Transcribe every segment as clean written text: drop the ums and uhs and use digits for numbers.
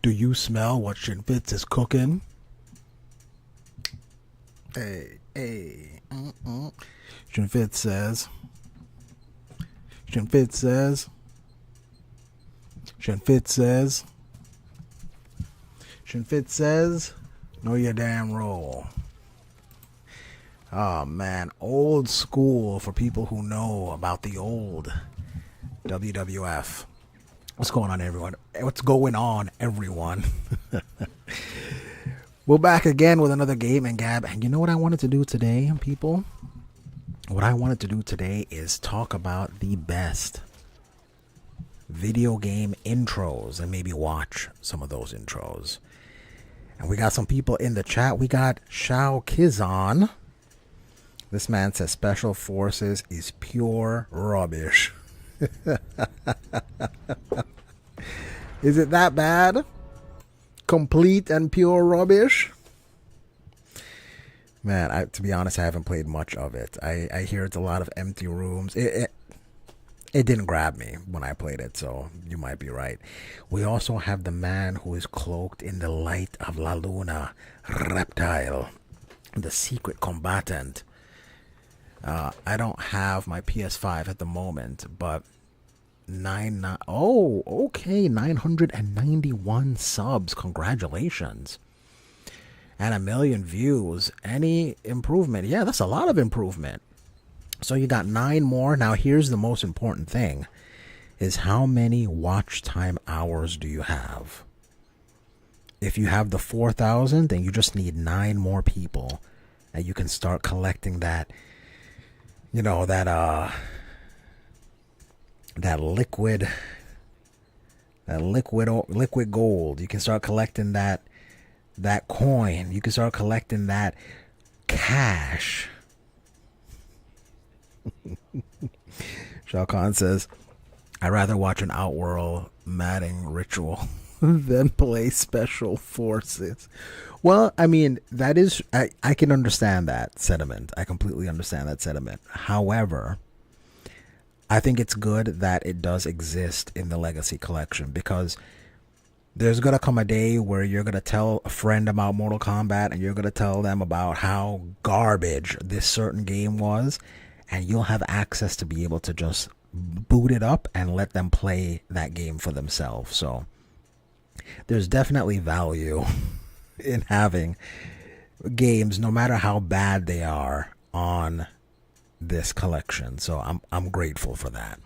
Do you smell what Shinfitz is cooking? Hey, hey. Shinfitz says. Shinfitz says. Shinfitz says. Shinfitz says. Know your damn role. Oh man, old school for people who know about the old WWF. What's going on, everyone? What's going on, everyone? We're back again with another Game and Gab. And you know what I wanted to do today, people? What I wanted to do today is talk about the best video game intros and maybe watch some of those intros. And we got some people in the chat. We got Shao Kizan. This man says Special Forces is pure rubbish. Is it that bad? Complete and pure rubbish? Man, to be honest, I haven't played much of it. I hear it's a lot of empty rooms. It didn't grab me when I played it, so you might be right. We also have the man who is cloaked in the light of La Luna, Reptile, the secret combatant. I don't have my PS5 at the moment, but 991 subs. Congratulations. And 1 million views. Any improvement? Yeah, that's a lot of improvement. So you got 9 more. Now here's the most important thing, is how many watch time hours do you have? If you have the 4,000, then you just need 9 more people, and you can start collecting that, you know, that liquid gold. You can start collecting that coin. You can start collecting that cash. Shao Kahn says, I'd rather watch an Outworld matting ritual than play Special Forces. Well, I mean, that is, I can understand that sentiment. I completely understand that sentiment. However, I think it's good that it does exist in the Legacy Collection, because there's going to come a day where you're going to tell a friend about Mortal Kombat and you're going to tell them about how garbage this certain game was, and you'll have access to be able to just boot it up and let them play that game for themselves. So there's definitely value in having games, no matter how bad they are, on this collection. So I'm grateful for that.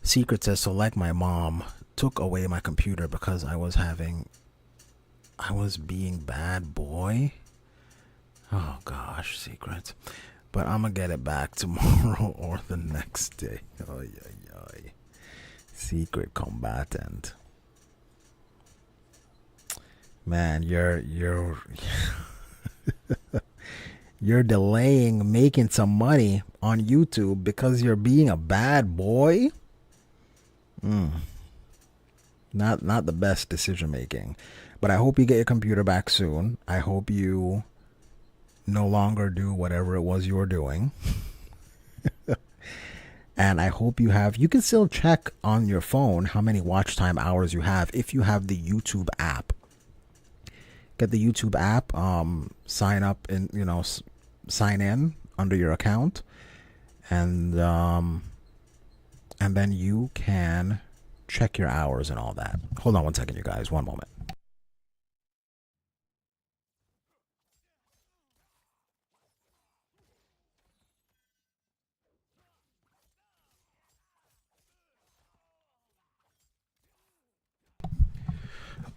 Secret says, so like my mom took away my computer because I was being bad boy. Oh gosh, Secret. But I'm gonna get it back tomorrow or the next day. Oh yeah. Secret combatant. Man, you're you're delaying making some money on YouTube because you're being a bad boy. Not the best decision making. But I hope you get your computer back soon. I hope you no longer do whatever it was you were doing. And I hope you can still check on your phone how many watch time hours you have if you have the YouTube app. Get the YouTube app, sign up and, sign in under your account, and then you can check your hours and all that. Hold on one second, you guys. One moment.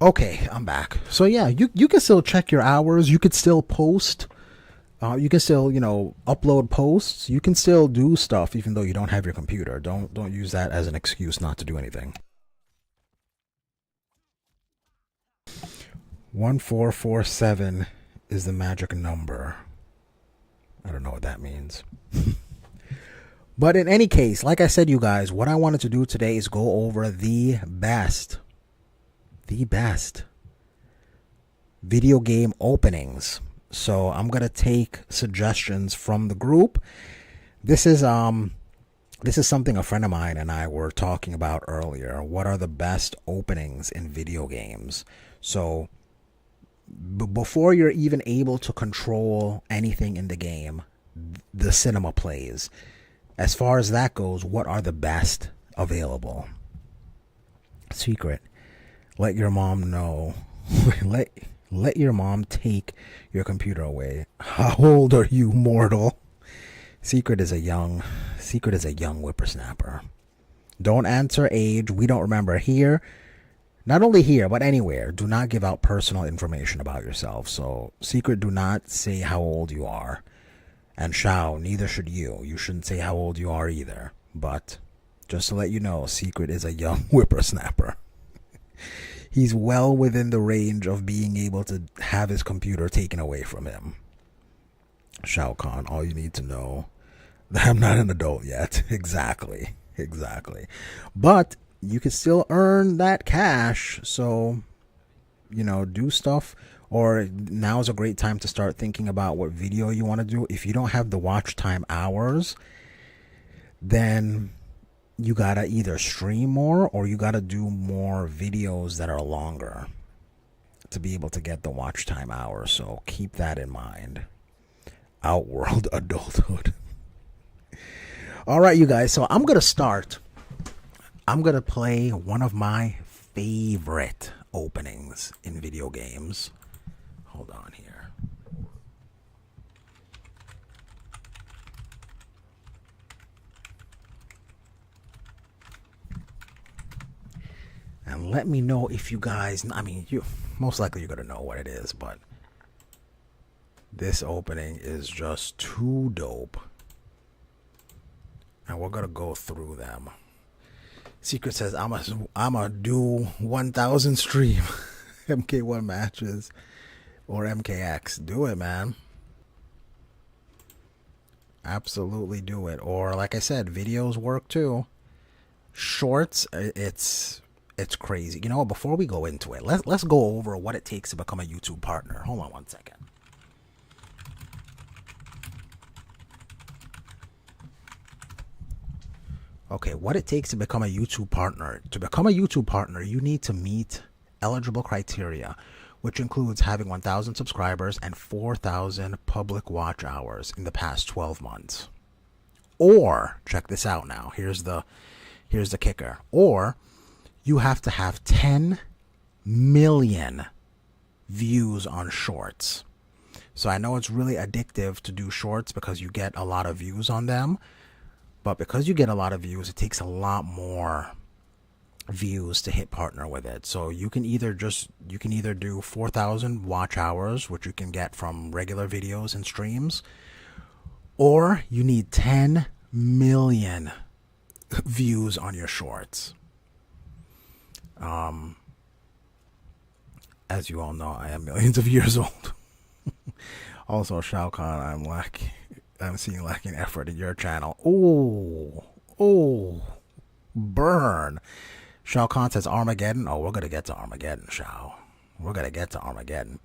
Okay, I'm back. So yeah, you can still check your hours. You could still post. You can still, upload posts. You can still do stuff even though you don't have your computer. Don't use that as an excuse not to do anything. 1447 is the magic number. I don't know what that means. But in any case, like I said, you guys, what I wanted to do today is go over the best video game openings. So I'm going to take suggestions from the group. This is This is something a friend of mine and I were talking about earlier. What are the best openings in video games? So before you're even able to control anything in the game, the cinema plays. As far as that goes, what are the best available? Secret. Let your mom know. let your mom take your computer away. How old are you, mortal? Secret is a young whippersnapper. Don't answer age. We don't remember here. Not only here, but anywhere. Do not give out personal information about yourself. So, Secret, do not say how old you are. And Shao, neither should you. You shouldn't say how old you are either. But just to let you know, Secret is a young whippersnapper. He's well within the range of being able to have his computer taken away from him. Shao Kahn, all you need to know that I'm not an adult yet. Exactly. But you can still earn that cash. So, do stuff. Or now is a great time to start thinking about what video you want to do. If you don't have the watch time hours, then you gotta either stream more or you gotta do more videos that are longer to be able to get the watch time hours. So keep that in mind. Outworld adulthood. All right, you guys. So I'm gonna start. I'm gonna play one of my favorite openings in video games. Hold on here. And let me know if you guys, you most likely you're going to know what it is, but this opening is just too dope. And we're going to go through them. Secret says, I'm a do 1,000 stream MK1 matches or MKX. Do it, man. Absolutely do it. Or like I said, videos work too. Shorts, it's crazy. You know what? Before we go into it, let's go over what it takes to become a YouTube partner. Hold on one second. Okay, what it takes to become a YouTube partner. To become a YouTube partner, you need to meet eligible criteria, which includes having 1,000 subscribers and 4,000 public watch hours in the past 12 months. Or, check this out now. Here's the kicker. Or you have to have 10 million views on shorts. So I know it's really addictive to do shorts because you get a lot of views on them. But because you get a lot of views, it takes a lot more views to hit partner with it. So you can either do 4,000 watch hours, which you can get from regular videos and streams, or you need 10 million views on your shorts. As you all know, I am millions of years old. Also, Shao Kahn, I'm seeing lacking effort in your channel. Oh, burn. Shao Kahn says Armageddon. Oh, we're gonna get to Armageddon, Shao. We're gonna get to Armageddon.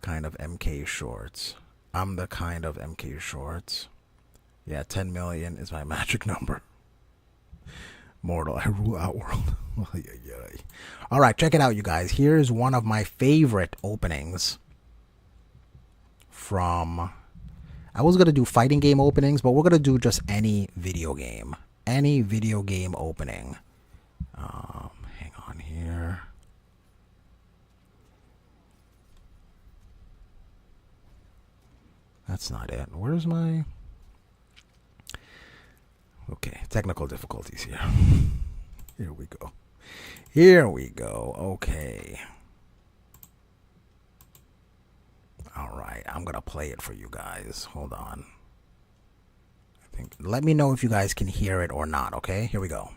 Kind of MK shorts. I'm the kind of MK shorts. Yeah, 10 million is my magic number. Mortal, I rule Outworld. All right, check it out, you guys. Here's one of my favorite openings from... I was going to do fighting game openings, but we're going to do just any video game. Any video game opening. Hang on here. That's not it. Where's my... Okay, technical difficulties here. Here we go. Okay. All right, I'm going to play it for you guys. Hold on. Let me know if you guys can hear it or not, okay? Here we go.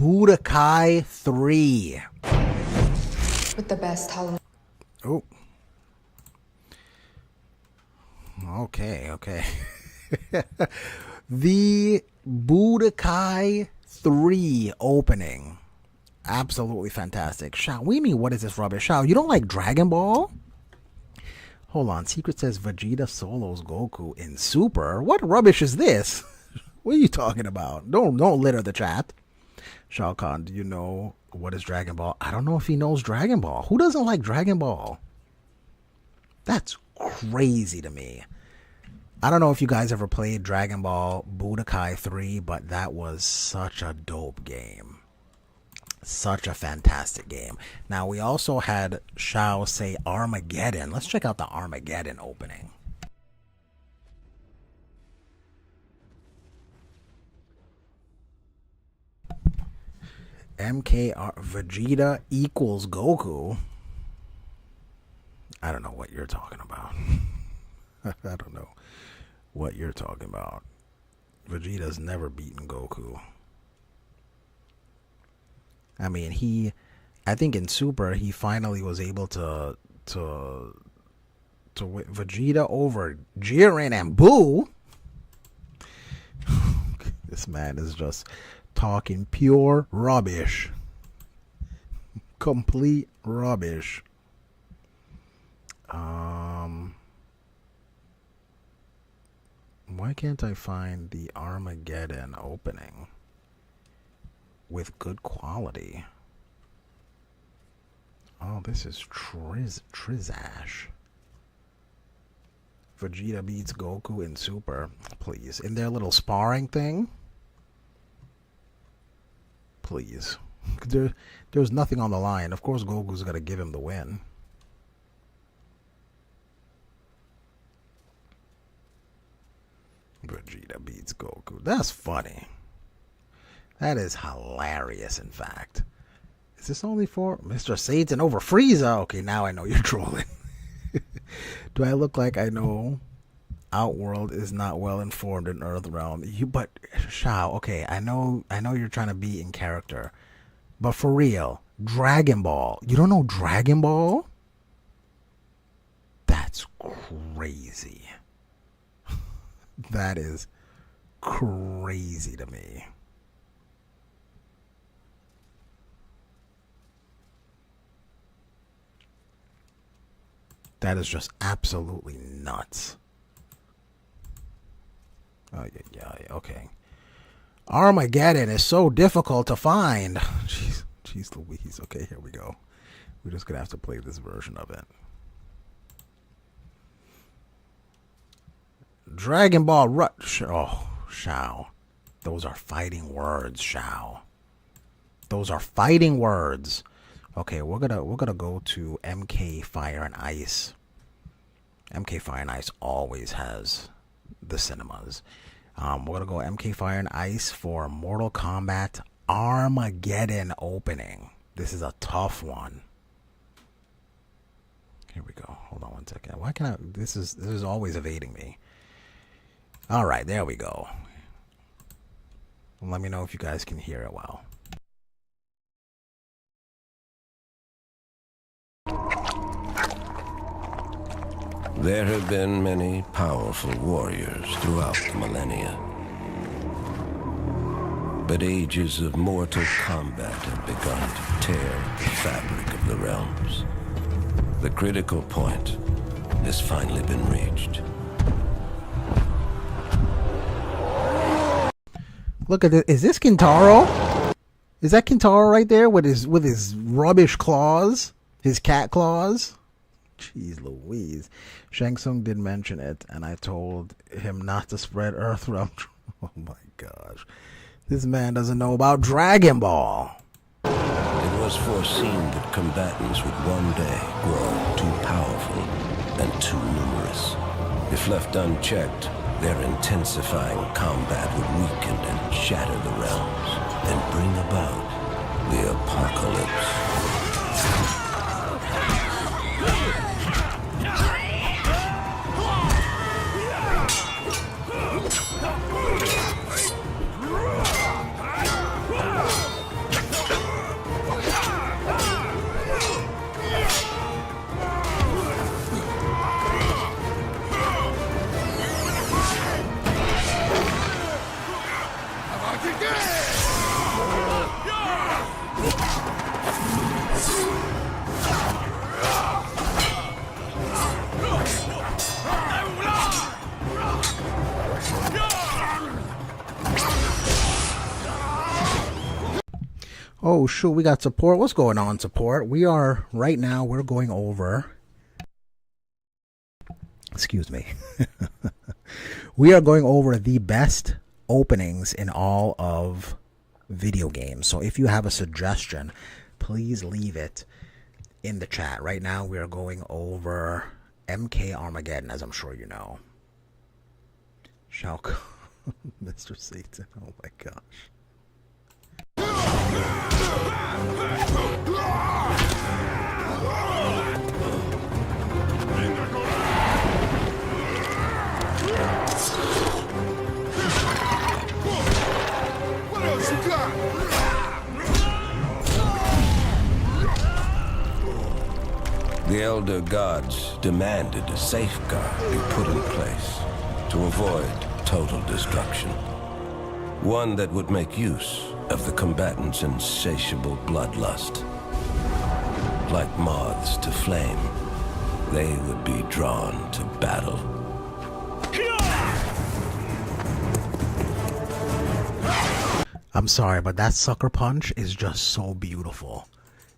Budokai 3. With the best Halloween. Oh. Okay. The Budokai 3 opening. Absolutely fantastic. Shao, what do you mean, what is this rubbish? Shao, you don't like Dragon Ball? Hold on. Secret says Vegeta solos Goku in Super. What rubbish is this? What are you talking about? Don't litter the chat. Shao Kahn, do you know what is Dragon Ball? I don't know if he knows Dragon Ball. Who doesn't like Dragon Ball? That's crazy to me. I don't know if you guys ever played Dragon Ball Budokai 3, but that was such a dope game. Such a fantastic game. Now, we also had Shao say Armageddon. Let's check out the Armageddon opening. MKR Vegeta equals Goku. I don't know what you're talking about. I don't know what you're talking about. Vegeta's never beaten Goku. I mean, I think in Super, he finally was able to win Vegeta over Jiren and Buu. This man is just talking pure rubbish. Complete rubbish. Why can't I find the Armageddon opening with good quality? Oh, this is Trizash. Vegeta beats Goku in Super. Please. In their little sparring thing? Please. There's nothing on the line. Of course Goku's going to give him the win. Vegeta beats Goku. That's funny. That is hilarious, in fact. Is this only for Mr. Satan over Frieza? Okay, now I know you're trolling. Do I look like I know Outworld is not well informed in Earthrealm? But Shao, okay, I know you're trying to be in character. But for real, Dragon Ball. You don't know Dragon Ball? That's crazy. That is crazy to me. That is just absolutely nuts. Oh, yeah, okay. Armageddon is so difficult to find. Jeez Louise. Okay, here we go. We're just going to have to play this version of it. Dragon Ball Rush. Oh, Shao. Those are fighting words, Shao. Those are fighting words. Okay, we're gonna go to MK Fire and Ice. MK Fire and Ice always has the cinemas. We're gonna go MK Fire and Ice for Mortal Kombat Armageddon opening. This is a tough one. Here we go. Hold on one second. Why can't I? This is always evading me. All right, there we go. Let me know if you guys can hear it well. There have been many powerful warriors throughout the millennia. But ages of mortal combat have begun to tear the fabric of the realms. The critical point has finally been reached. Look at this. Is this Kintaro? Is that Kintaro right there with his rubbish claws? His cat claws? Jeez Louise. Shang Tsung did mention it, and I told him not to spread Earthrealm. Oh my gosh. This man doesn't know about Dragon Ball. It was foreseen that combatants would one day grow too powerful and too numerous. If left unchecked, their intensifying combat would weaken and shatter the realms and bring about the apocalypse. Oh shoot, we got support. What's going on, support? We are right now. We're going over. Excuse me. We are going over the best openings in all of video games. So if you have a suggestion, please leave it in the chat. Right now, we are going over MK Armageddon, as I'm sure you know. Shao Kahn, Mr. Satan. Oh my gosh. The Elder Gods demanded a safeguard be put in place to avoid total destruction. One that would make use of the combatants' insatiable bloodlust. Like moths to flame, they would be drawn to battle. I'm sorry, but that sucker punch is just so beautiful.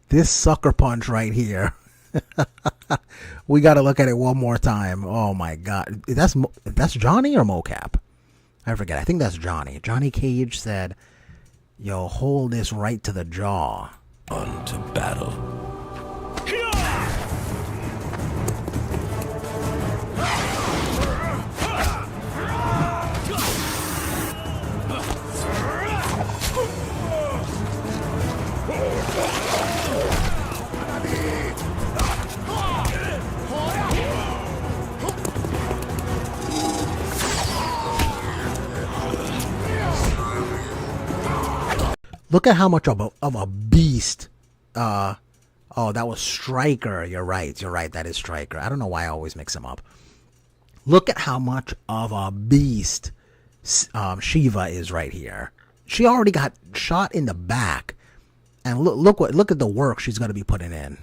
This sucker punch right here. We got to look at it one more time. Oh my god. That's Johnny or Mocap? I forget. I think that's Johnny. Johnny Cage said, "Yo, hold this right to the jaw." On to battle. Look at how much of a beast. Oh, that was Stryker. You're right. That is Stryker. I don't know why I always mix them up. Look at how much of a beast Shiva is right here. She already got shot in the back, and look at the work she's going to be putting in.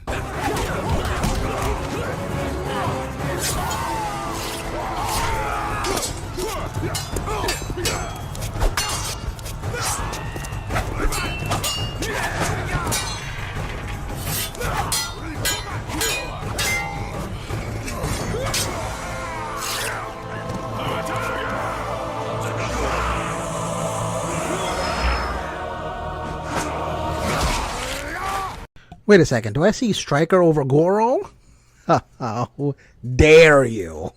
Wait a second. Do I see Stryker over Goro? How dare you?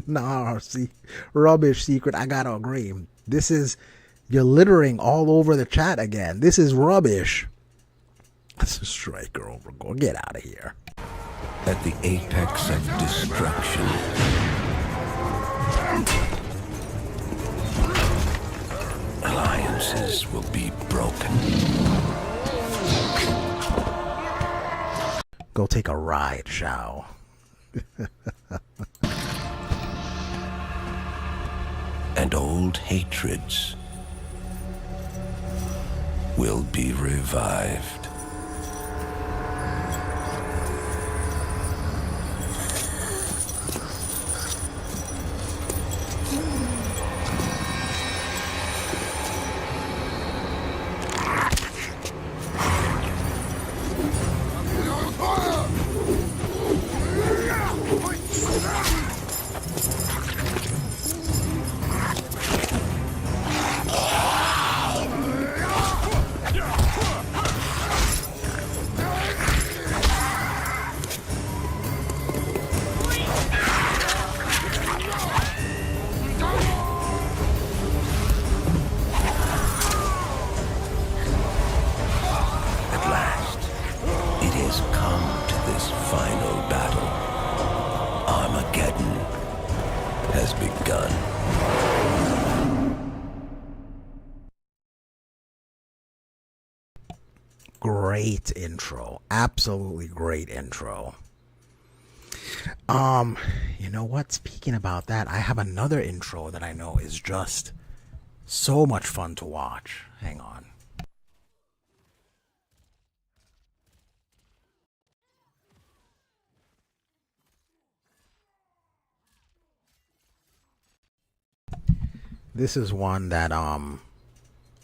Nah, see, rubbish secret. I gotta agree. You're littering all over the chat again. This is rubbish. This is Stryker over Goro. Get out of here. At the apex of destruction, alliances will be broken. Go take a ride, Shao. And old hatreds will be revived. Great intro. Absolutely great intro. You know what? Speaking about that, I have another intro that I know is just so much fun to watch. Hang on. This is one that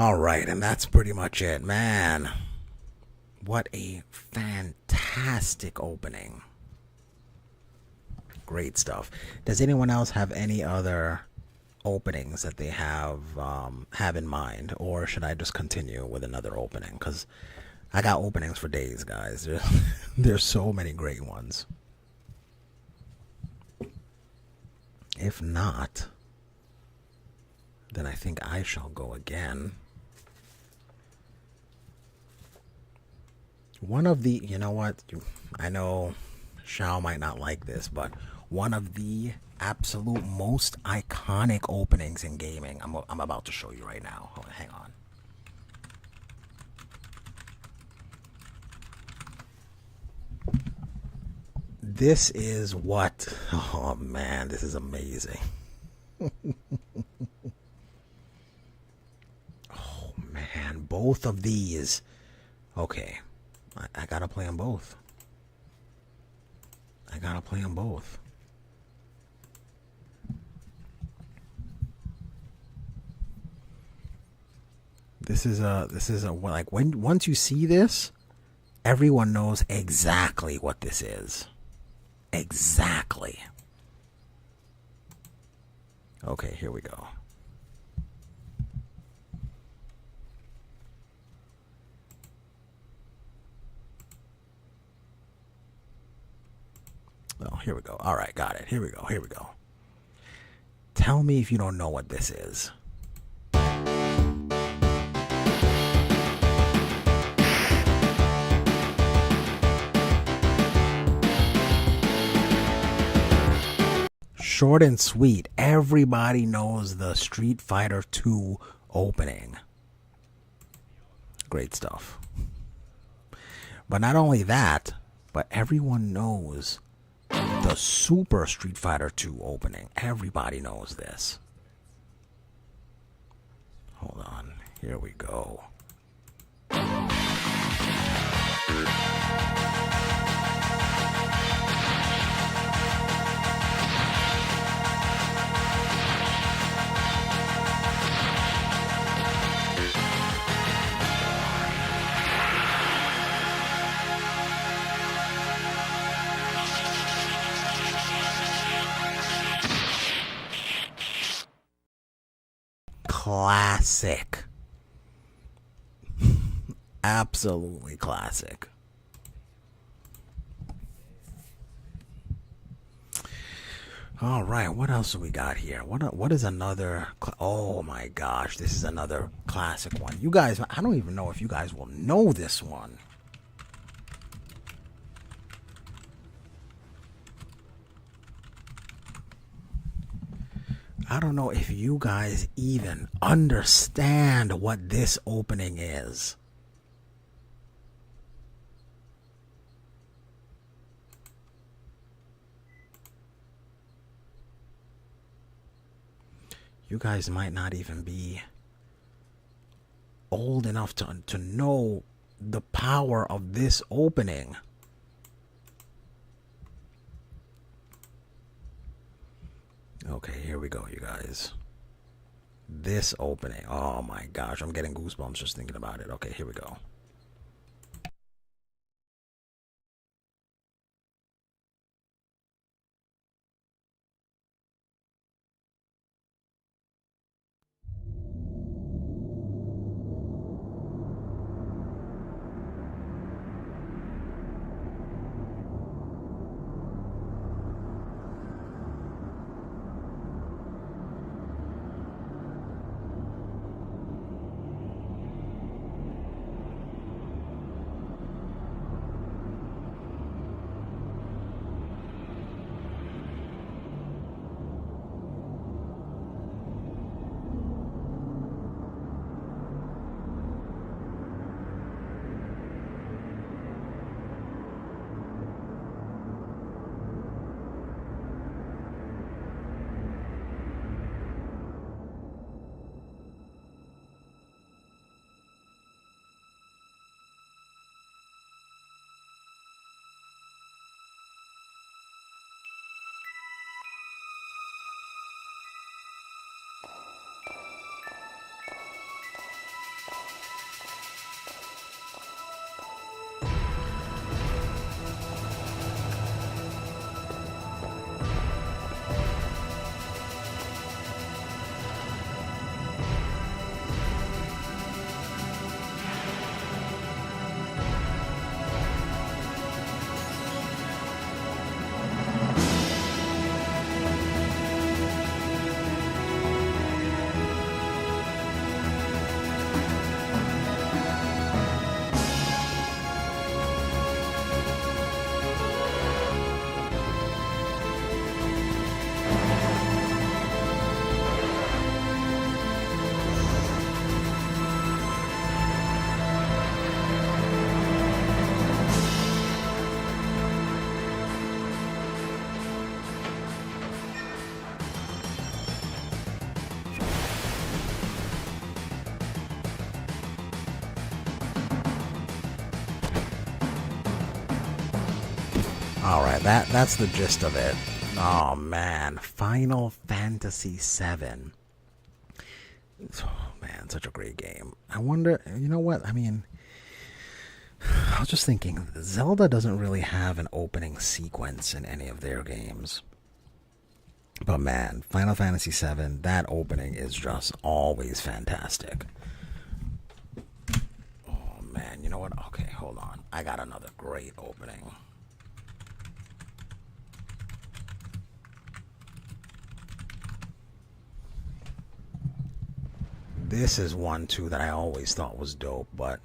All right, and that's pretty much it, man. What a fantastic opening. Great stuff. Does anyone else have any other openings that they have in mind, or should I just continue with another opening? Because I got openings for days, guys. There's so many great ones. If not, then I think I shall go again. One of the, you know what? I know Shao might not like this, but one of the absolute most iconic openings in gaming, I'm about to show you right now. Hold on, hang on. This is what, oh man, this is amazing. Oh man, both of these. Okay, I gotta play them both. I gotta play them both. This is a like once you see this, everyone knows exactly what this is. Exactly. Okay, here we go. Oh, here we go. All right, got it. Here we go. Here we go. Tell me if you don't know what this is. Short and sweet. Everybody knows the Street Fighter 2 opening. Great stuff. But not only that, but everyone knows the Super Street Fighter 2 opening. Everybody knows this. Hold on. Here we go. Classic. Absolutely classic. All right, what else do we got here? What is another? Oh my gosh, this is another classic one. You guys, I don't even know if you guys will know this one. I don't know if you guys even understand what this opening is. You guys might not even be old enough to know the power of this opening. Okay, here we go, you guys. This opening. Oh my gosh, I'm getting goosebumps just thinking about it. Okay, here we go. All right, that's the gist of it. Oh man, Final Fantasy VII. Oh man, such a great game. I wonder, you know what? I mean, I was just thinking, Zelda doesn't really have an opening sequence in any of their games. But man, Final Fantasy VII, that opening is just always fantastic. Oh man, you know what? Okay, hold on. I got another great opening. This is one too that I always thought was dope, but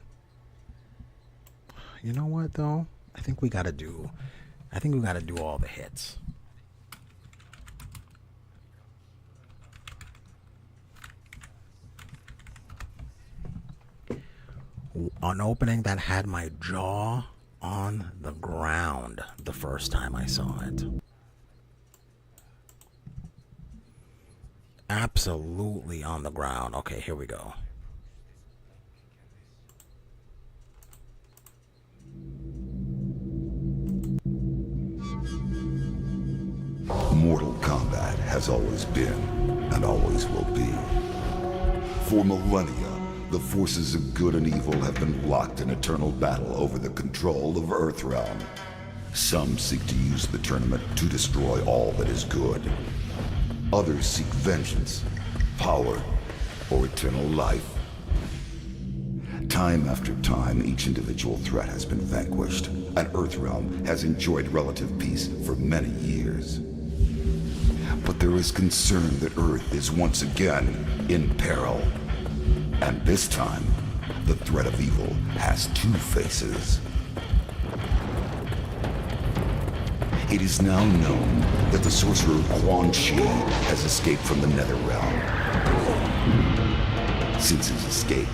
you know what though? I think we gotta do all the hits. An opening that had my jaw on the ground the first time I saw it. Absolutely on the ground. Okay, here we go. Mortal Kombat has always been and always will be. For millennia, the forces of good and evil have been locked in eternal battle over the control of Earthrealm. Some seek to use the tournament to destroy all that is good. Others seek vengeance, power, or eternal life. Time after time, each individual threat has been vanquished, and Earthrealm has enjoyed relative peace for many years. But there is concern that Earth is once again in peril. And this time, the threat of evil has two faces. It is now known that the sorcerer Quan Chi has escaped from the Netherrealm. Since his escape,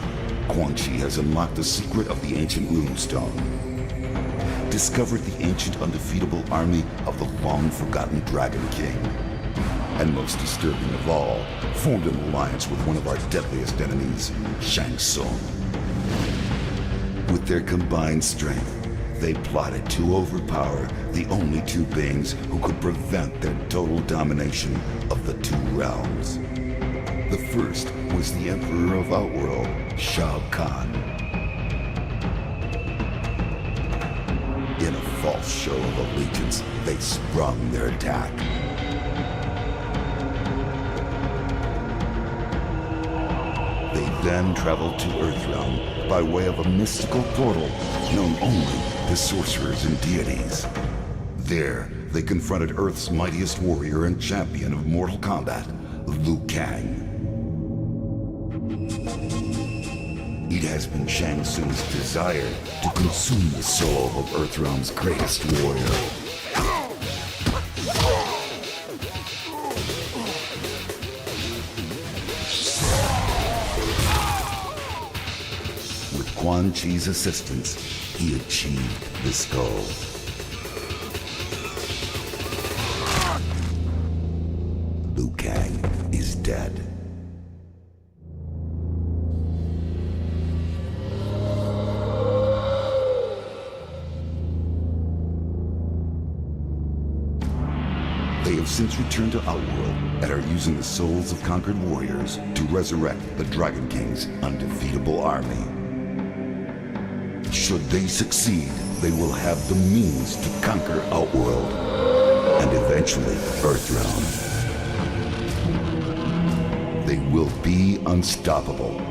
Quan Chi has unlocked the secret of the ancient runestone, discovered the ancient undefeatable army of the long-forgotten Dragon King, and most disturbing of all, formed an alliance with one of our deadliest enemies, Shang Tsung. With their combined strength, they plotted to overpower the only two beings who could prevent their total domination of the two realms. The first was the Emperor of Outworld, Shao Kahn. In a false show of allegiance, they sprung their attack. They then traveled to Earthrealm by way of a mystical portal known only to sorcerers and deities. There, they confronted Earth's mightiest warrior and champion of Mortal Kombat, Liu Kang. It has been Shang Tsung's desire to consume the soul of Earthrealm's greatest warrior. With Quan Chi's assistance, he achieved this goal. Liu Kang is dead. They have since returned to Outworld and are using the souls of conquered warriors to resurrect the Dragon King's undefeatable army. Should they succeed, they will have the means to conquer Outworld and eventually Earthrealm. They will be unstoppable.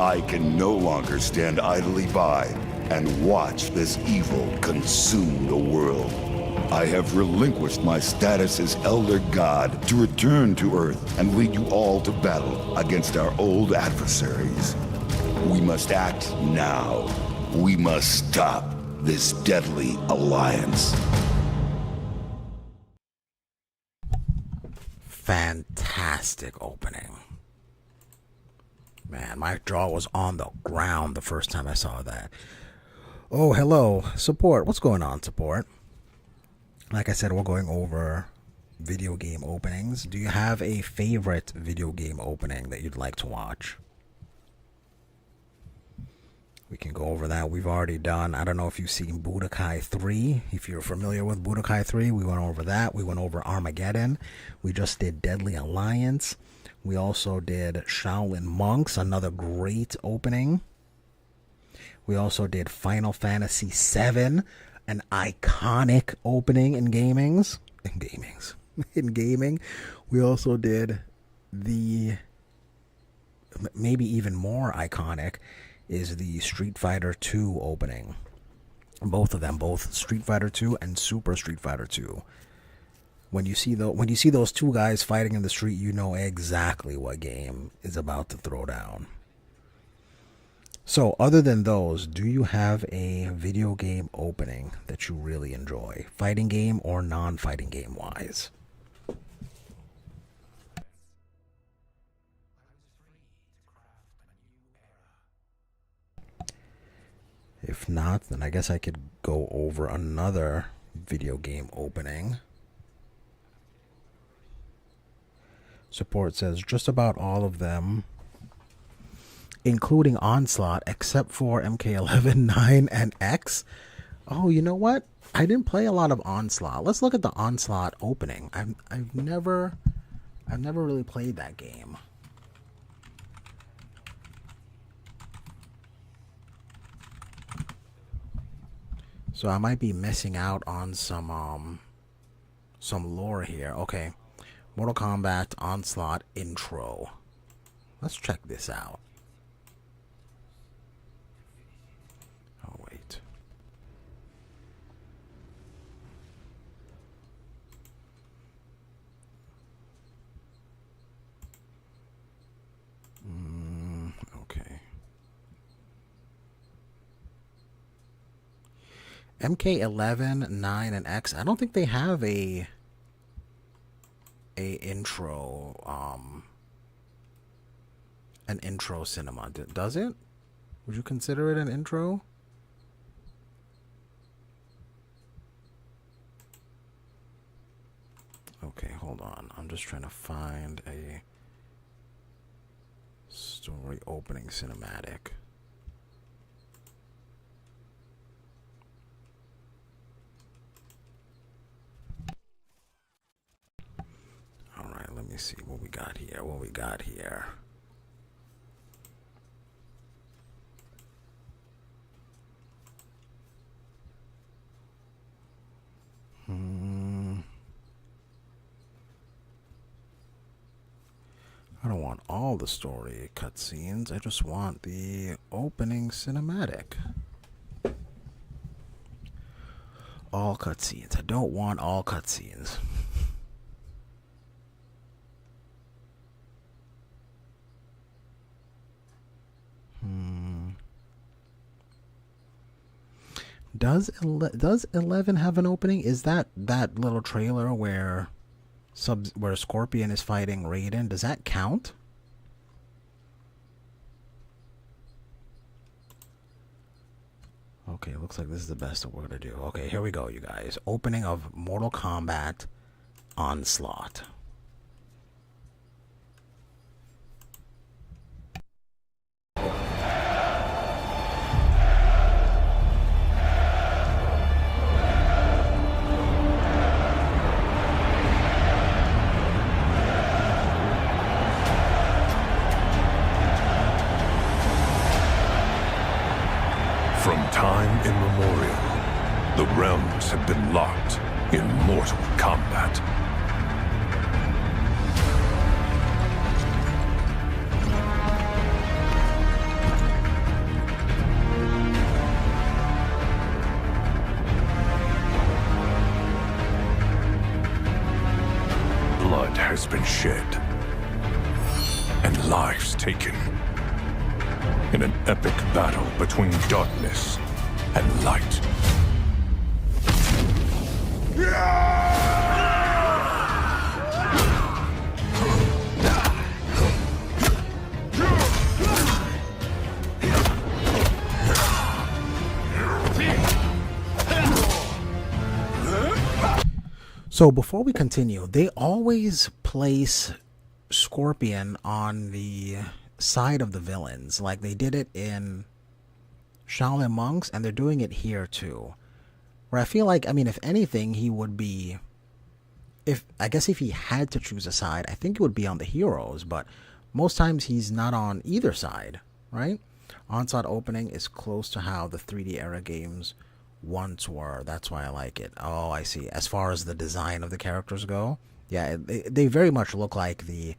I can no longer stand idly by and watch this evil consume the world. I have relinquished my status as Elder God to return to Earth and lead you all to battle against our old adversaries. We must act now. We must stop this deadly alliance. Fantastic opening. Man, my jaw was on the ground the first time I saw that. Oh, hello, Support. What's going on, Support? Like I said, we're going over video game openings. Do you have a favorite video game opening that you'd like to watch? We can go over that. We've already done, I don't know if you've seen Budokai 3. If you're familiar with Budokai 3, we went over that. We went over Armageddon. We just did Deadly Alliance. We also did Shaolin Monks, another great opening. We also did Final Fantasy VII, an iconic opening in gamings. In gaming. We also did the, maybe even more iconic, is the Street Fighter 2 opening. Both of them, both Street Fighter 2 and Super Street Fighter 2. When you see those two guys fighting in the street, you know exactly what game is about to throw down. So, other than those, do you have a video game opening that you really enjoy? Fighting game or non-fighting game wise? If not, then I guess I could go over another video game opening. Support says just about all of them, including Onslaught, except for MK11, 9, and X. Oh, you know what? I didn't play a lot of Onslaught. Let's look at the Onslaught opening. I've never really played that game. So I might be missing out on some lore here. Okay. Mortal Kombat Onslaught intro. Let's check this out. Oh, wait. Okay. MK11, 9, and X. I don't think they have a intro, an intro cinema. Does it? Would you consider it an intro? Okay, hold on. I'm just trying to find a story opening cinematic. Let me see what we got here. I don't want all the story cutscenes. I just want the opening cinematic. All cutscenes. I don't want all cutscenes. Does 11 have an opening? Is that little trailer where Scorpion is fighting Raiden? Does that count? Okay, looks like this is the best that we're gonna do. Okay, here we go, you guys. Opening of Mortal Kombat Onslaught. From time immemorial, the realms have been locked in mortal combat. Blood has been shed, and lives taken. In an epic battle between darkness and light. So before we continue, they always place Scorpion on the side of the villains. Like they did it in Shaolin monks, and they're doing it here too. Where I feel like, I mean, if anything, he would be, if he had to choose a side, I think it would be on the heroes, but most times he's not on either side, right? Onslaught opening is close to how the 3D era games once were. That's why I like it. Oh, I see. As far as the design of the characters go, yeah, they very much look like the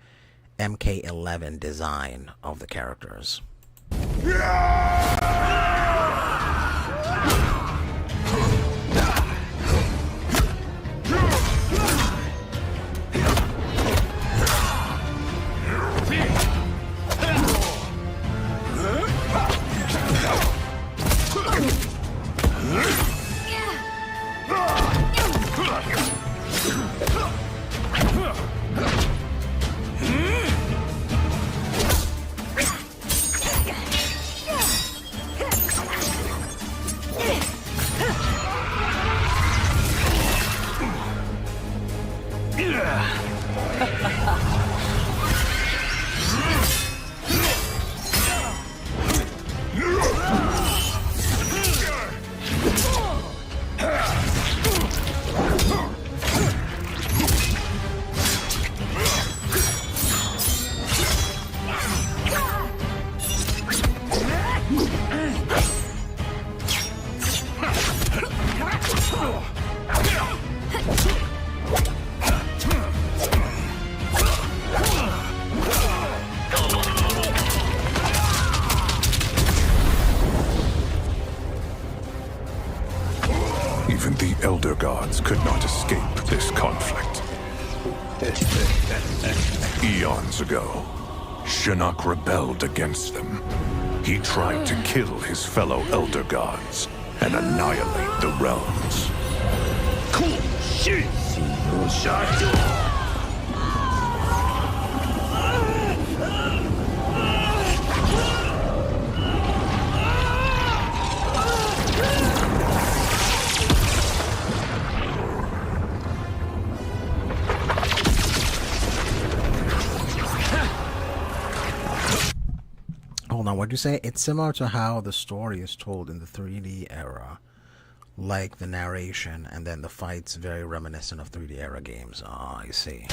MK11 design of the characters. Even the Elder Gods could not escape this conflict. Eons ago, Shinnok rebelled against them. He tried to kill his fellow Elder Gods and annihilate the realms. Hold on, what'd you say? It's similar to how the story is told in the 3D era. Like the narration, and then the fights very reminiscent of 3D era games. Oh, I see.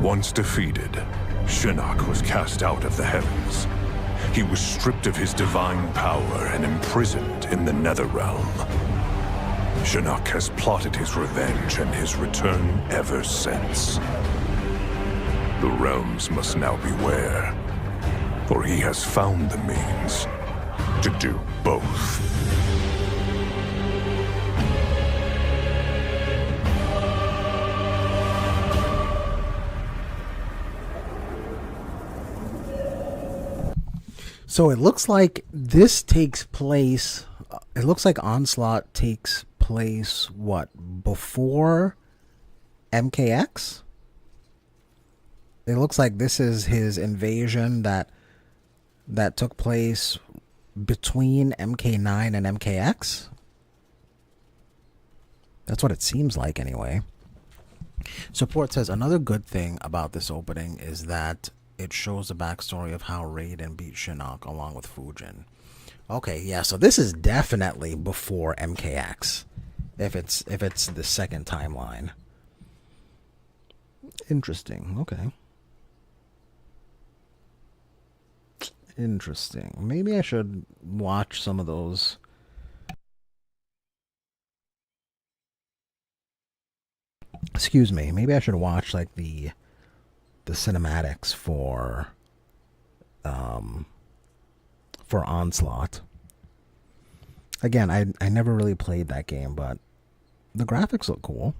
Once defeated, Shinnok was cast out of the heavens. He was stripped of his divine power and imprisoned in the Netherrealm. Shinnok has plotted his revenge and his return ever since. The realms must now beware, for he has found the means to do both. So it looks like this takes place, it looks like Onslaught takes place, what, before MKX? It looks like this is his invasion that took place between MK9 and MKX. That's what it seems like anyway. Support says another good thing about this opening is that it shows the backstory of how Raiden beat Shinnok along with Fujin. Okay, yeah, so this is definitely before MKX. If it's the second timeline. Interesting. Okay. Interesting. Maybe I should watch some of those. Excuse me. Maybe I should watch like the cinematics for Onslaught. Again, I never really played that game, but the graphics look cool.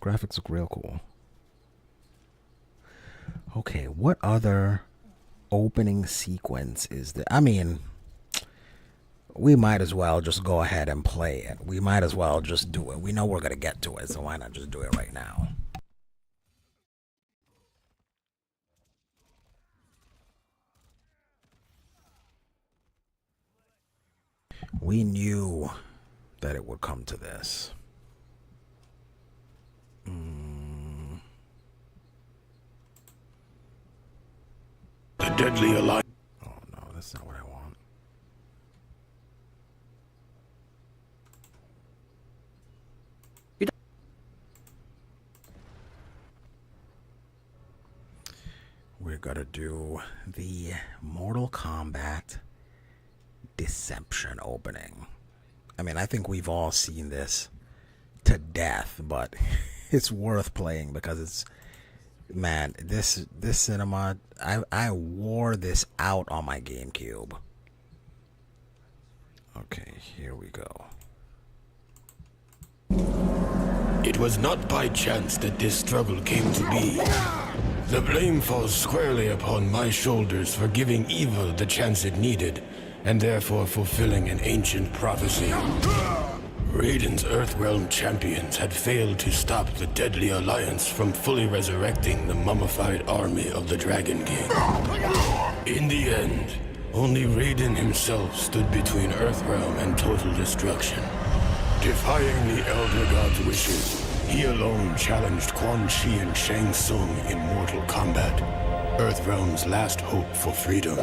Graphics look real cool. Okay, what other opening sequence is there? I mean, we might as well just go ahead and play it. We might as well just do it. We know we're going to get to it, so why not just do it right now? We knew that it would come to this. deadly alliance. Oh no, that's not what I want. We're gonna do the Mortal Kombat Deception opening. I mean, I think we've all seen this to death, but it's worth playing because it's, man, this cinema, I wore this out on my GameCube. Okay, here we go. It was not by chance that this struggle came to be. The blame falls squarely upon my shoulders for giving evil the chance it needed, and therefore fulfilling an ancient prophecy. Raiden's Earthrealm champions had failed to stop the Deadly Alliance from fully resurrecting the mummified army of the Dragon King. In the end, only Raiden himself stood between Earthrealm and total destruction. Defying the Elder God's wishes, he alone challenged Quan Chi and Shang Tsung in Mortal Kombat, Earthrealm's last hope for freedom.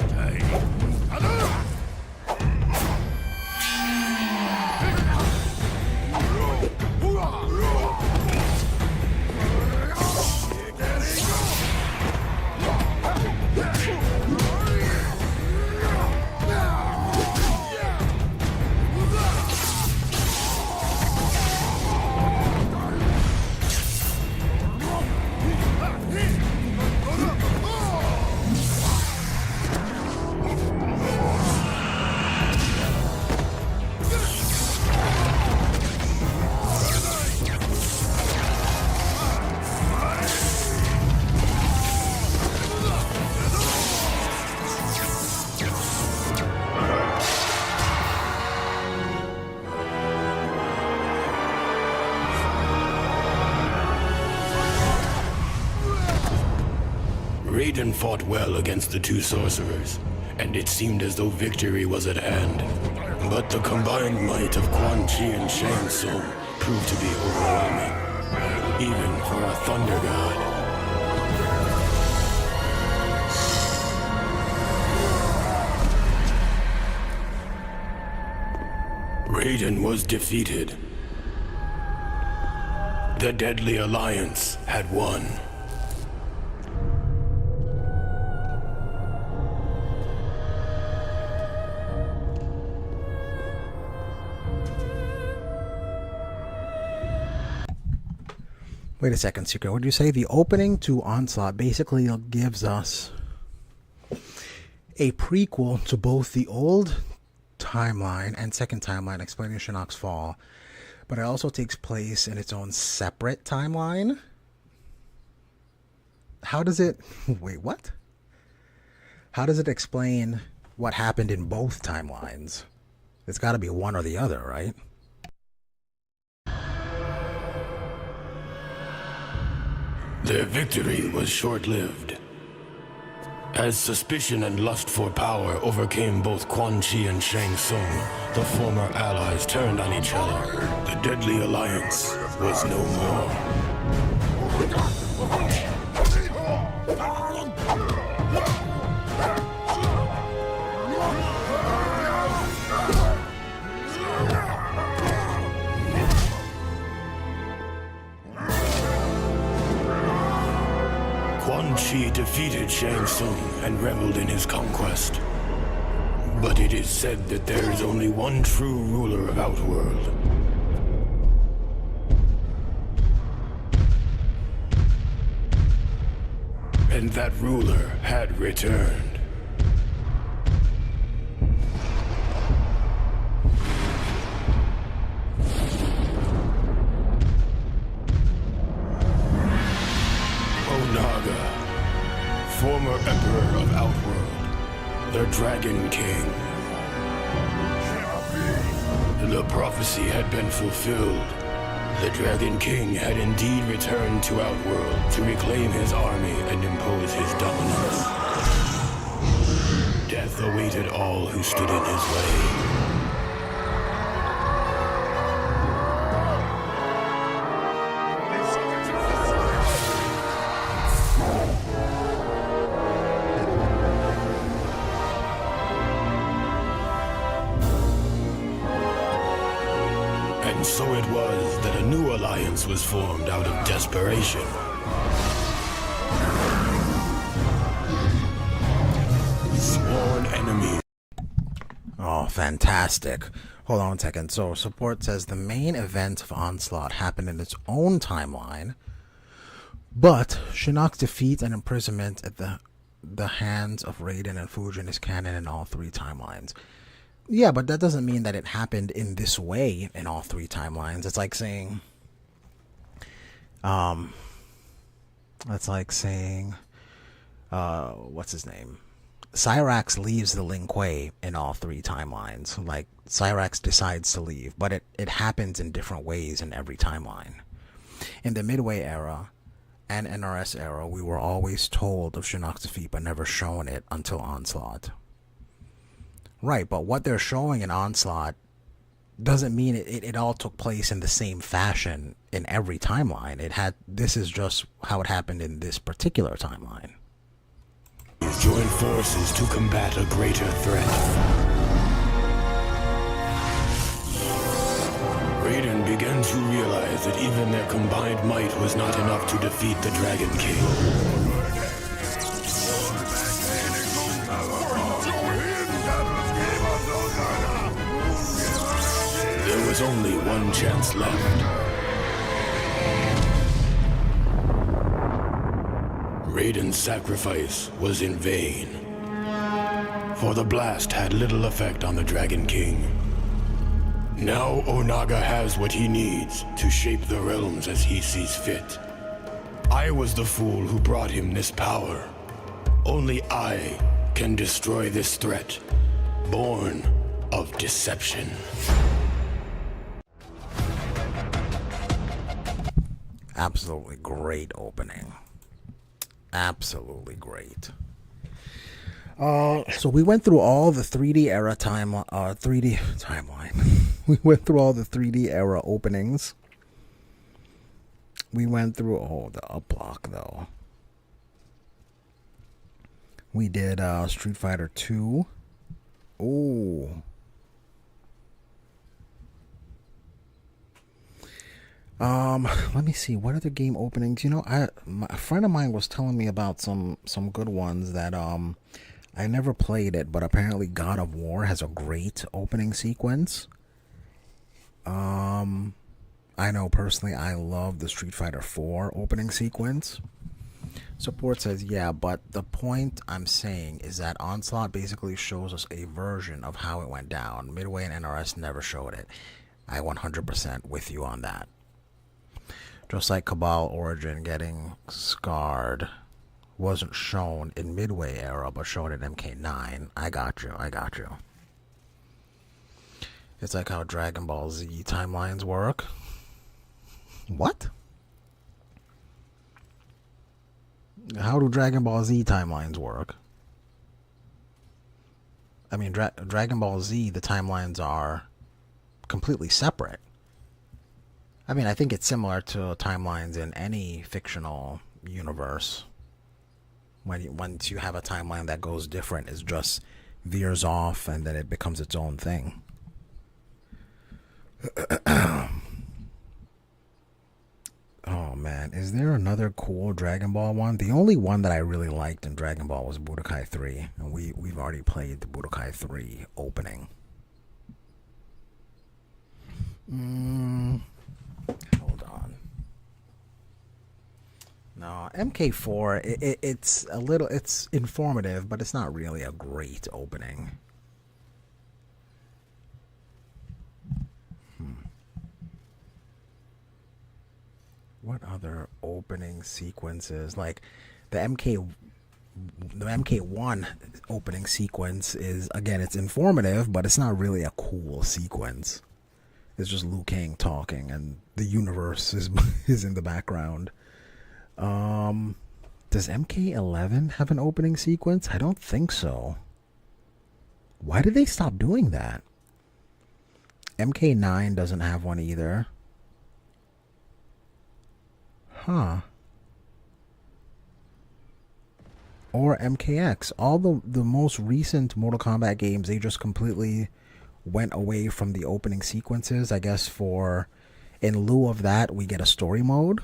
Raiden fought well against the two sorcerers, and it seemed as though victory was at hand. But the combined might of Quan Chi and Shang Tsung proved to be overwhelming, even for a Thunder God. Raiden was defeated. The Deadly Alliance had won. Wait a second, Secret. What did you say? The opening to Onslaught basically gives us a prequel to both the old timeline and second timeline explaining Shinnok's fall, but it also takes place in its own separate timeline. How does it... Wait, what? How does it explain what happened in both timelines? It's got to be one or the other, right? Their victory was short-lived. As suspicion and lust for power overcame both Quan Chi and Shang Tsung, the former allies turned on each other. The Deadly Alliance was no more. Quan Chi defeated Shang Tsung and reveled in his conquest. But it is said that there is only one true ruler of Outworld. And that ruler had returned. Former Emperor of Outworld, the Dragon King. The prophecy had been fulfilled. The Dragon King had indeed returned to Outworld to reclaim his army and impose his dominance. Death awaited all who stood in his way. so it was that a new alliance was formed out of desperation. Sworn enemy. Oh, fantastic. Hold on a second. So, support says the main event of Onslaught happened in its own timeline, but Shinnok's defeat and imprisonment at the hands of Raiden and Fujin is canon in all three timelines. Yeah, but that doesn't mean that it happened in this way in all three timelines. It's like saying, what's his name? Cyrax leaves the Lin Kuei in all three timelines. Like, Cyrax decides to leave, but it happens in different ways in every timeline. In the Midway era and NRS era, we were always told of Shinnok's defeat, but never shown it until Onslaught. Right, but what they're showing in Onslaught doesn't mean it all took place in the same fashion in every timeline. This is just how it happened in this particular timeline. Join forces to combat a greater threat. Raiden began to realize that even their combined might was not enough to defeat the Dragon King. There was only one chance left. Raiden's sacrifice was in vain, for the blast had little effect on the Dragon King. Now Onaga has what he needs to shape the realms as he sees fit. I was the fool who brought him this power. Only I can destroy this threat, born of deception. Absolutely great opening. Absolutely great. So we went through all the 3D era timeline. We went through all the 3D era openings. We went through the up block though. We did Street Fighter 2. Ooh. Let me see. What other game openings? You know, a friend of mine was telling me about some good ones that I never played it, but apparently God of War has a great opening sequence. I know personally I love the Street Fighter 4 opening sequence. Support says, yeah, but the point I'm saying is that Onslaught basically shows us a version of how it went down. Midway and NRS never showed it. I 100% with you on that. Just like Cabal Origin getting scarred wasn't shown in Midway era, but shown in MK9. I got you. It's like how Dragon Ball Z timelines work. What? How do Dragon Ball Z timelines work? I mean, Dragon Ball Z, the timelines are completely separate. I mean, I think it's similar to timelines in any fictional universe. Once you have a timeline that goes different, it just veers off and then it becomes its own thing. Oh man, is there another cool Dragon Ball one? The only one that I really liked in Dragon Ball was Budokai 3, and we've already played the Budokai 3 opening. Hold on. No, MK4, it's informative, but it's not really a great opening. What other opening sequences? Like the MK1 opening sequence is, again, it's informative, but it's not really a cool sequence. It's just Liu Kang talking and the universe is in the background. Does MK11 have an opening sequence? I don't think so. Why did they stop doing that? MK9 doesn't have one either. Huh. Or MKX. All the most recent Mortal Kombat games, they just completely went away from the opening sequences, I guess, for In lieu of that, we get a story mode.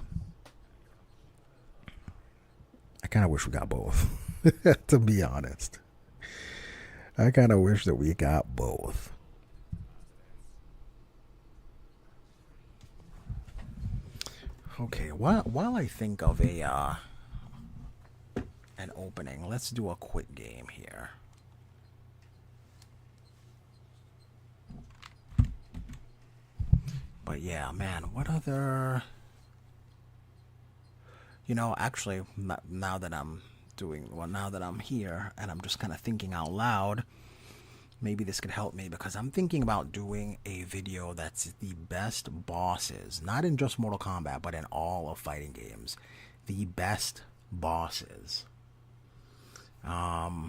I kind of wish we got both, to be honest. I kind of wish that we got both. Okay, while I think of an opening, let's do a quick game here. But yeah, man, what other... You know, actually, now that I'm here and I'm just kind of thinking out loud, maybe this could help me, because I'm thinking about doing a video that's the best bosses, not in just Mortal Kombat, but in all of fighting games. The best bosses. I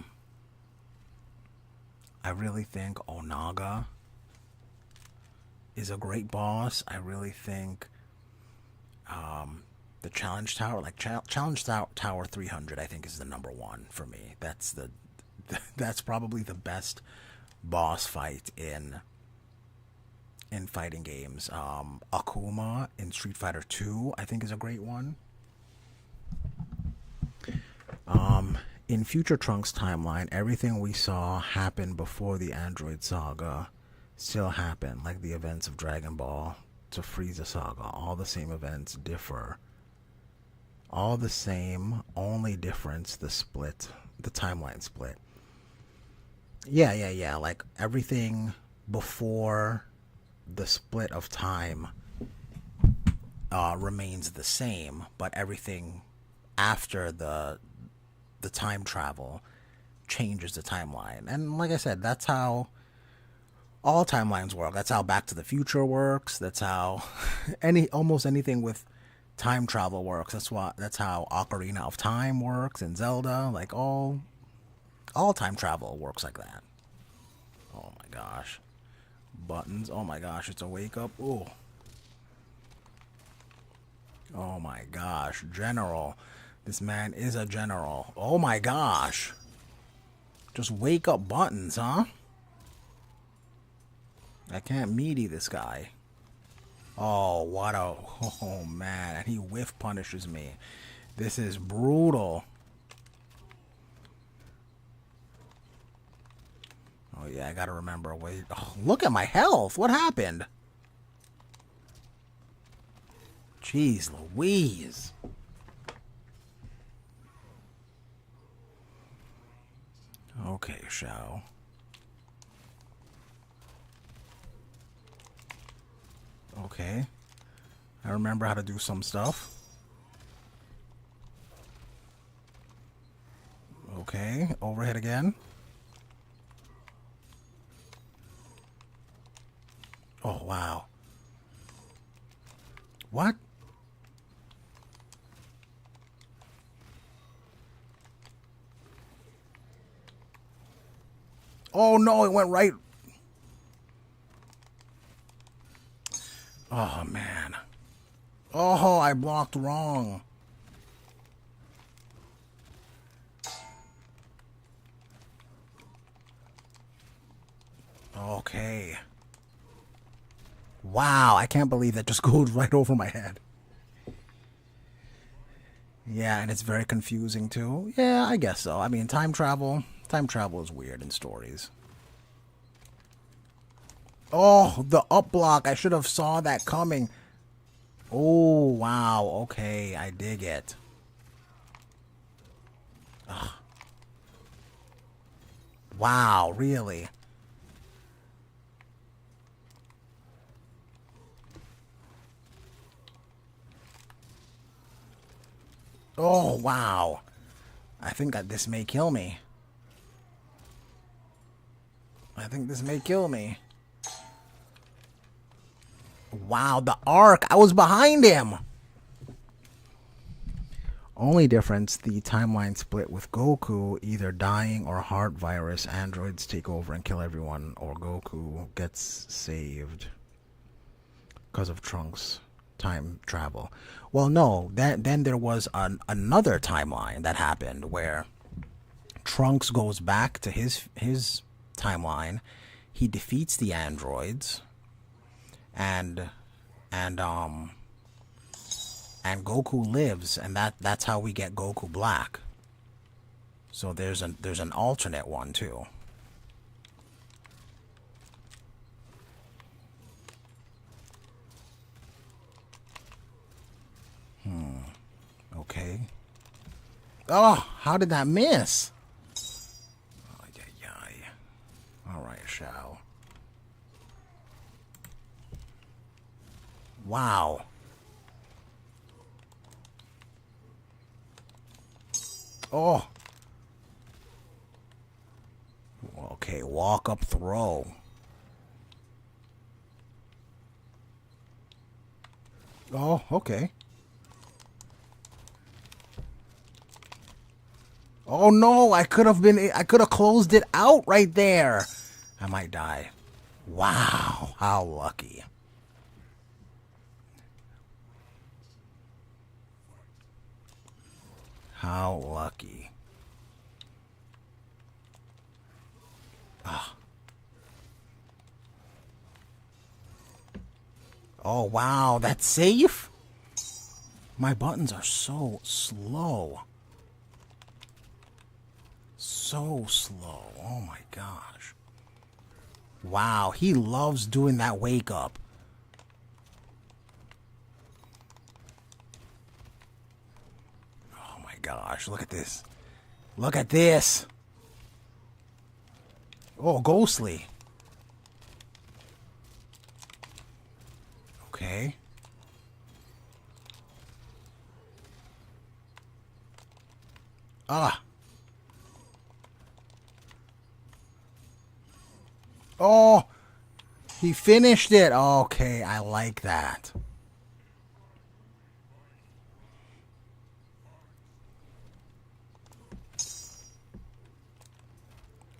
really think Onaga is a great boss. I really think the Challenge Tower, like Challenge Tower 300, I think is the number one for me. That's probably the best boss fight in fighting games. Akuma in Street Fighter 2, I think, is a great one. In Future Trunks timeline, everything we saw happen before the Android Saga still happen, like the events of Dragon Ball to Frieza Saga. All the same events differ. All the same, only difference the timeline split. Yeah. Like everything before the split of time remains the same, but everything after the time travel changes the timeline. And like I said, that's how all timelines work. That's how Back to the Future works. That's how almost anything with time travel works. That's how Ocarina of Time works and Zelda. Like all time travel works like that. Oh my gosh. Buttons. Oh my gosh, it's a wake up. Ooh. Oh my gosh. General. This man is a general. Oh my gosh. Just wake up buttons, huh? I can't meaty this guy. Oh, oh man. And he whiff punishes me. This is brutal. Oh yeah, I gotta remember. Wait. Oh, look at my health. What happened? Jeez Louise. Okay, Shao. Okay. I remember how to do some stuff. Okay, overhead again. Oh, wow. What? Oh no, it went right. Oh man. Oh, I blocked wrong. Okay. Wow, I can't believe that just goes right over my head. Yeah, and it's very confusing too. Yeah, I guess so. I mean, time travel is weird in stories. Oh, the up block. I should have saw that coming. Oh, wow. Okay, I dig it. Ugh. Wow, really? Oh, wow. I think that this may kill me. Wow, the arc. I was behind him. Only difference, the timeline split with Goku either dying or heart virus. Androids take over and kill everyone, or Goku gets saved because of Trunks' time travel. Well, no, then there was another timeline that happened where Trunks goes back to his timeline. He defeats the androids, and and Goku lives, and that's how we get Goku Black. So there's an alternate one too. Okay. Oh, how did that miss? All right, Shao. Wow. Oh. Okay, walk up throw. Oh, okay. Oh no, I could have closed it out right there. I might die. Wow, how lucky. How lucky. Ah. Oh wow, that's safe? My buttons are so slow. So slow. Oh my gosh. Wow, he loves doing that wake up. Oh my gosh, look at this. Look at this. Oh, ghostly. Okay. Ah. Oh, he finished it. Okay, I like that.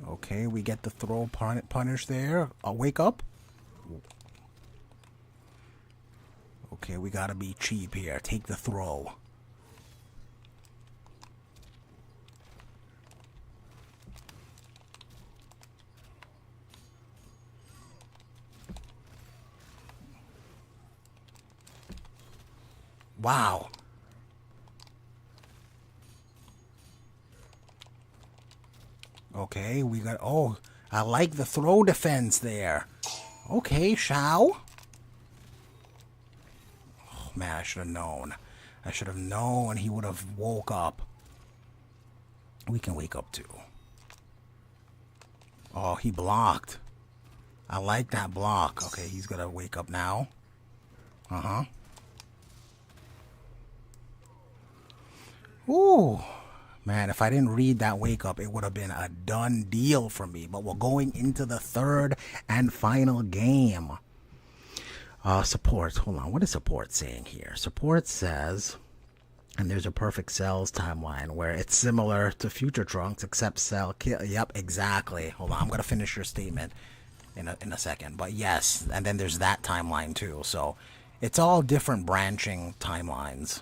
Okay, we get the throw punish there. I'll wake up. Okay, we gotta be cheap here. Take the throw. Wow. Okay, we got... Oh, I like the throw defense there. Okay, Shao. Oh, man, I should have known. I should have known he would have woke up. We can wake up too. Oh, he blocked. I like that block. Okay, he's gonna wake up now. Uh-huh. Ooh. Man, if I didn't read that wake up, it would have been a done deal for me. But we're going into the third and final game. Support. Hold on. What is support saying here? Support says, and there's a perfect Cell's timeline where it's similar to Future Trunks, except Cell kill. Yep, exactly. Hold on. I'm going to finish your statement in a second. But yes, and then there's that timeline too. So it's all different branching timelines.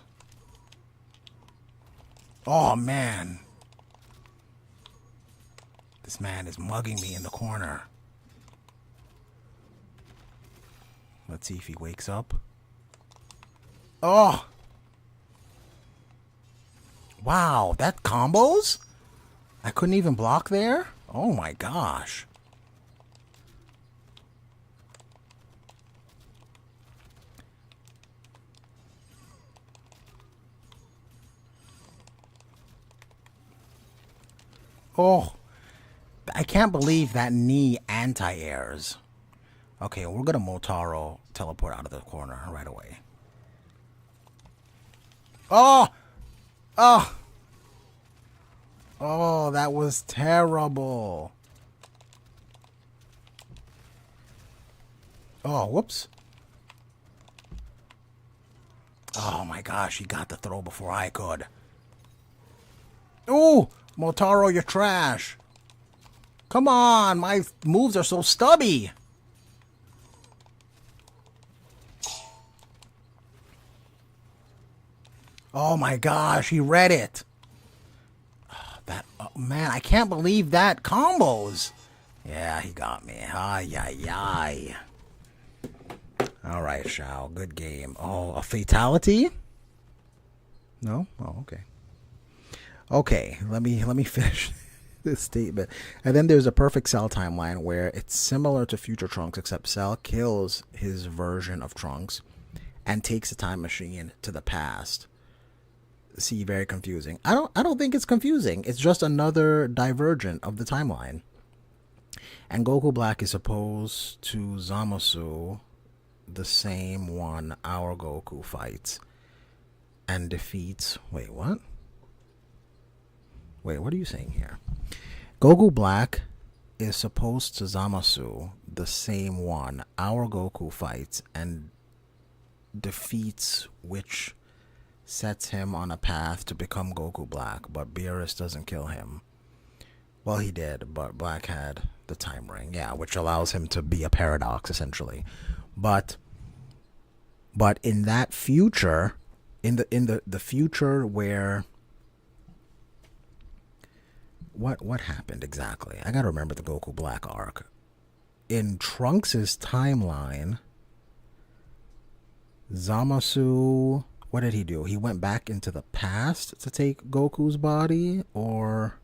Oh, man. This man is mugging me in the corner. Let's see if he wakes up. Oh! Wow, that combos? I couldn't even block there? Oh my gosh. Oh, I can't believe that knee anti-airs. Okay, we're gonna Motaro teleport out of the corner right away. Oh! Oh! Oh, that was terrible. Oh, whoops. Oh my gosh, he got the throw before I could. Ooh! Motaro, you're trash. Come on, my moves are so stubby. Oh my gosh, he read it. Man, I can't believe that combos. Yeah, he got me. Ay, ay, ay. All right, Shao. Good game. Oh, a fatality? No? Oh, okay. Okay, let me finish this statement. And then there's a Perfect Cell timeline where it's similar to Future Trunks, except Cell kills his version of Trunks and takes a time machine to the past. See, very confusing. I don't think it's confusing. It's just another divergent of the timeline. And Goku Black is opposed to Zamasu, the same one our Goku fights and defeats. Wait, what? Wait, what are you saying here? Goku Black is supposed to Zamasu, the same one our Goku fights and defeats, which sets him on a path to become Goku Black, but Beerus doesn't kill him. Well, he did, but Black had the time ring, yeah, which allows him to be a paradox, essentially. But in that future, in the future where what happened exactly? I gotta remember the Goku Black arc. In Trunks' timeline, Zamasu, what did he do? He went back into the past to take Goku's body, or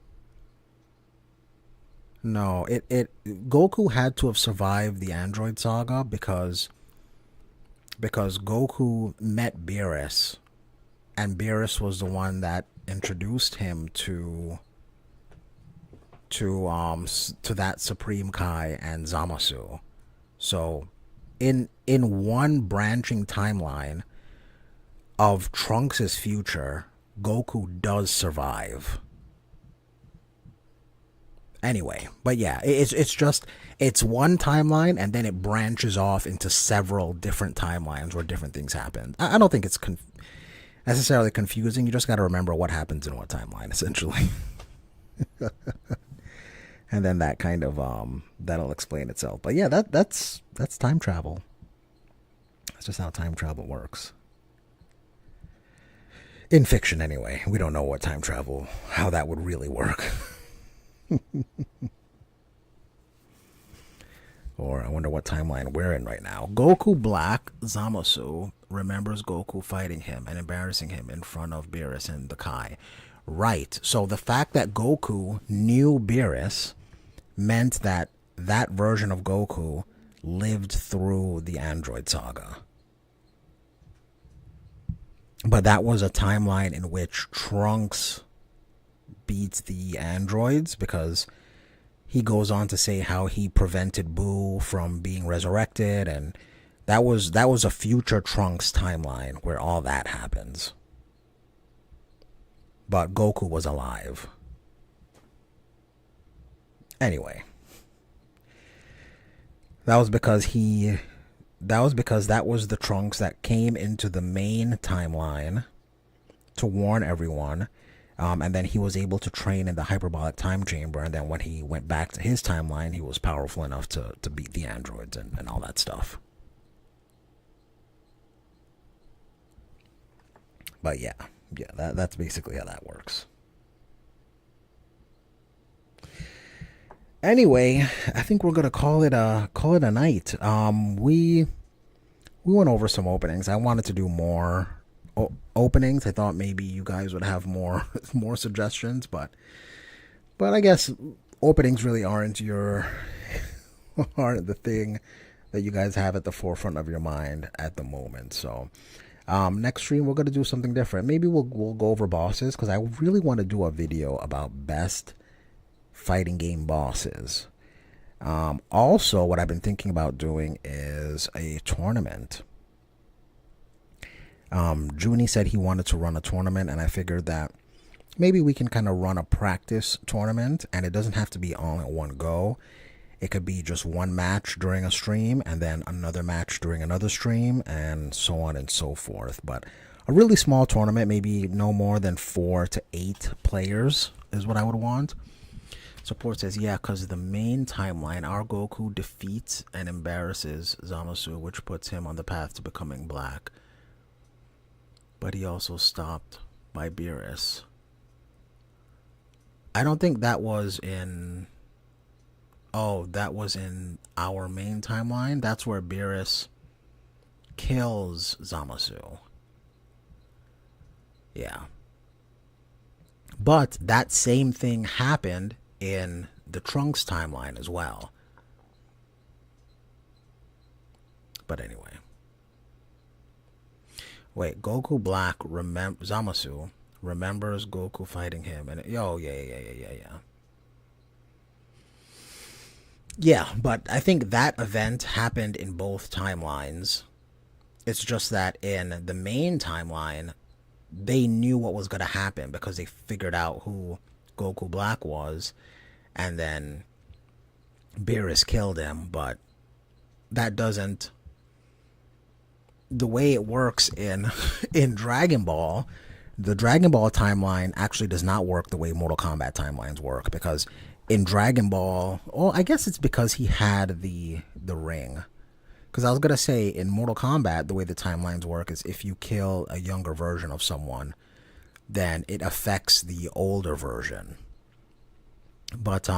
no? Goku had to have survived the Android Saga because Goku met Beerus, and Beerus was the one that introduced him to that Supreme Kai and Zamasu. So in one branching timeline of Trunks' future, Goku does survive. Anyway, but yeah, it's one timeline, and then it branches off into several different timelines where different things happen. I don't think it's necessarily confusing. You just got to remember what happens in what timeline, essentially. And then that kind of that'll explain itself. But yeah, that's time travel. That's just how time travel works. In fiction, anyway. We don't know what time travel, how that would really work. Or I wonder what timeline we're in right now. Goku Black Zamasu remembers Goku fighting him and embarrassing him in front of Beerus and the Kai. Right. So the fact that Goku knew Beerus meant that that version of Goku lived through the Android Saga. But that was a timeline in which Trunks beats the androids, because he goes on to say how he prevented Boo from being resurrected, and that was a future Trunks timeline where all that happens. But Goku was alive. Anyway, that was because that was the Trunks that came into the main timeline to warn everyone, and then he was able to train in the hyperbolic time chamber, and then when he went back to his timeline, he was powerful enough to beat the androids and all that stuff. But yeah, that's basically how that works. Anyway, I think we're gonna call it a night. We went over some openings. I wanted to do more openings. I thought maybe you guys would have more suggestions, but I guess openings really aren't the thing that you guys have at the forefront of your mind at the moment. So next stream we're gonna do something different. Maybe we'll go over bosses, because I really want to do a video about best fighting game bosses. Also, what I've been thinking about doing is a tournament. Junie said he wanted to run a tournament, and I figured that maybe we can kind of run a practice tournament, and it doesn't have to be all at one go. It could be just one match during a stream, and then another match during another stream, and so on and so forth. But a really small tournament, maybe no more than 4 to 8 players is what I would want. Support says, yeah, because the main timeline, our Goku defeats and embarrasses Zamasu, which puts him on the path to becoming black. But he also stopped by Beerus. I don't think that was in... Oh, that was in our main timeline? That's where Beerus kills Zamasu. Yeah. But that same thing happened in the Trunks timeline as well. But anyway. Wait, Goku Black Zamasu remembers Goku fighting him, and yeah. Yeah, but I think that event happened in both timelines. It's just that in the main timeline, they knew what was going to happen because they figured out who Goku Black was, and then Beerus killed him. But that doesn't... The way it works in Dragon Ball, the Dragon Ball timeline actually does not work the way Mortal Kombat timelines work, because in Dragon Ball, well, I guess it's because he had the ring. Because I was going to say, in Mortal Kombat, the way the timelines work is if you kill a younger version of someone, then it affects the older version. But,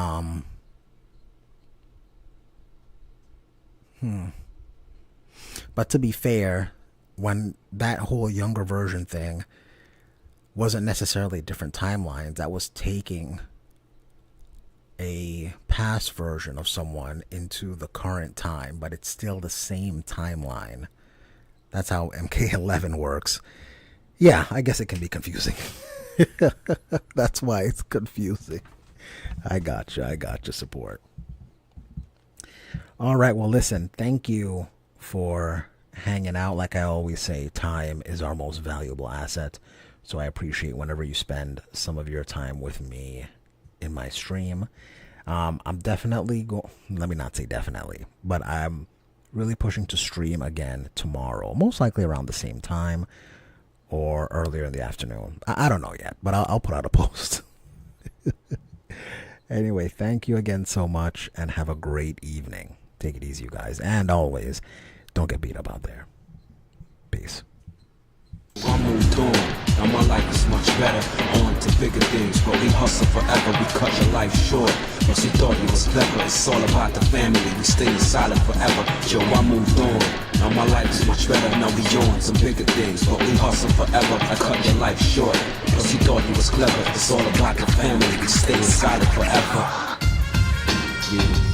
But to be fair, when that whole younger version thing wasn't necessarily different timelines, that was taking a past version of someone into the current time, but it's still the same timeline. That's how MK11 works. Yeah, I guess it can be confusing. That's why it's confusing. I gotcha support. All right, well, listen, thank you for hanging out. Like I always say, time is our most valuable asset. So I appreciate whenever you spend some of your time with me in my stream. I'm definitely let me not say definitely, but I'm really pushing to stream again tomorrow, most likely around the same time or earlier in the afternoon. I don't know yet, but I'll put out a post. Anyway, thank you again so much, and have a great evening. Take it easy, you guys, and always don't get beat up out there. Peace. I moved on, now my life is much better. On to bigger things, but we hustle forever. We cut your life short, but you thought you was clever. It's all about the family, we stay silent forever. Yo, I moved on, now my life is much better. Now we on some bigger things, but we hustle forever. I cut your life short, cause you thought you was clever. It's all about the family, we stay silent forever. Yeah.